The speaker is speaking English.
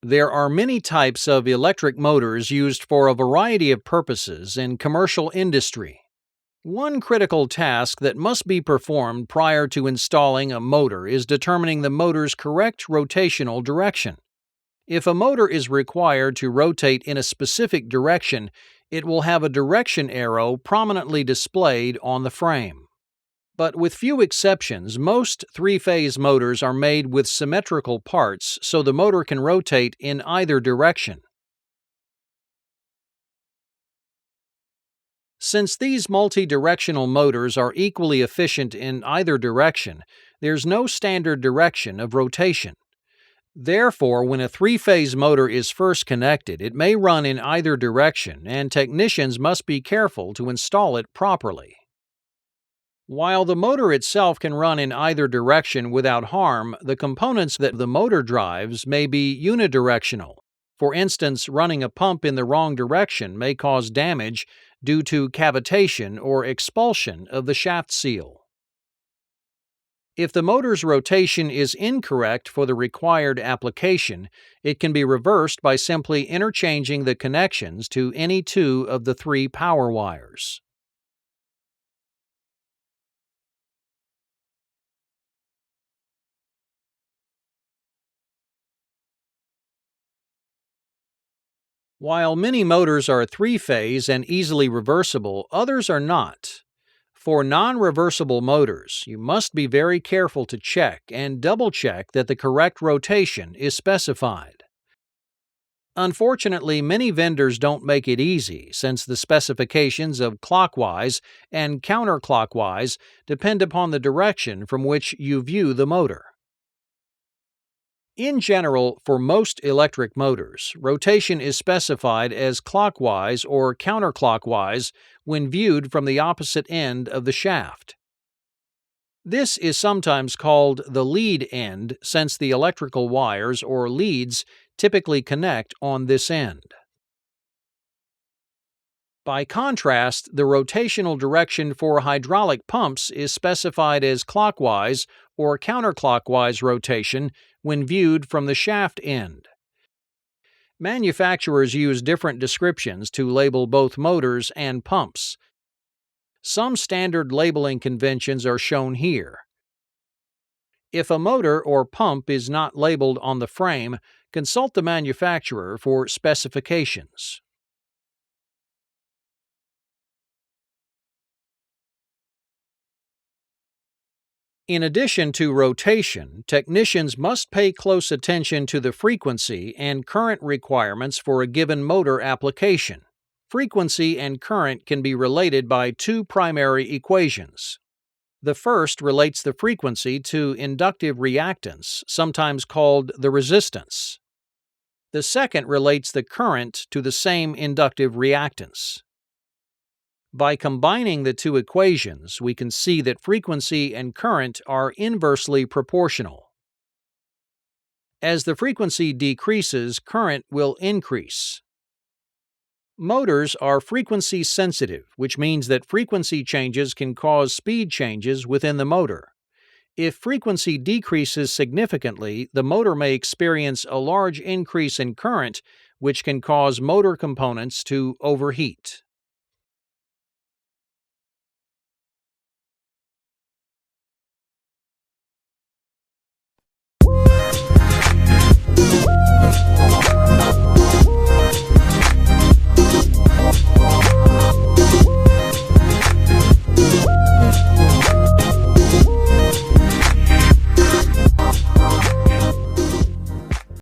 There are many types of electric motors used for a variety of purposes in commercial industry. One critical task that must be performed prior to installing a motor is determining the motor's correct rotational direction. If a motor is required to rotate in a specific direction, it will have a direction arrow prominently displayed on the frame. But with few exceptions, most three-phase motors are made with symmetrical parts so the motor can rotate in either direction. Since these multi-directional motors are equally efficient in either direction, there's no standard direction of rotation. Therefore, when a three-phase motor is first connected, it may run in either direction, and technicians must be careful to install it properly. While the motor itself can run in either direction without harm, the components that the motor drives may be unidirectional. For instance, running a pump in the wrong direction may cause damage due to cavitation or expulsion of the shaft seal. If the motor's rotation is incorrect for the required application, it can be reversed by simply interchanging the connections to any two of the three power wires. While many motors are three-phase and easily reversible, others are not. For non-reversible motors, you must be very careful to check and double-check that the correct rotation is specified. Unfortunately, many vendors don't make it easy since the specifications of clockwise and counterclockwise depend upon the direction from which you view the motor. In general, for most electric motors, rotation is specified as clockwise or counterclockwise when viewed from the opposite end of the shaft. This is sometimes called the lead end since the electrical wires or leads typically connect on this end. By contrast, the rotational direction for hydraulic pumps is specified as clockwise or counterclockwise rotation when viewed from the shaft end. Manufacturers use different descriptions to label both motors and pumps. Some standard labeling conventions are shown here. If a motor or pump is not labeled on the frame, consult the manufacturer for specifications. In addition to rotation, technicians must pay close attention to the frequency and current requirements for a given motor application. Frequency and current can be related by two primary equations. The first relates the frequency to inductive reactance, sometimes called the resistance. The second relates the current to the same inductive reactance. By combining the two equations, we can see that frequency and current are inversely proportional. As the frequency decreases, current will increase. Motors are frequency sensitive, which means that frequency changes can cause speed changes within the motor. If frequency decreases significantly, the motor may experience a large increase in current, which can cause motor components to overheat.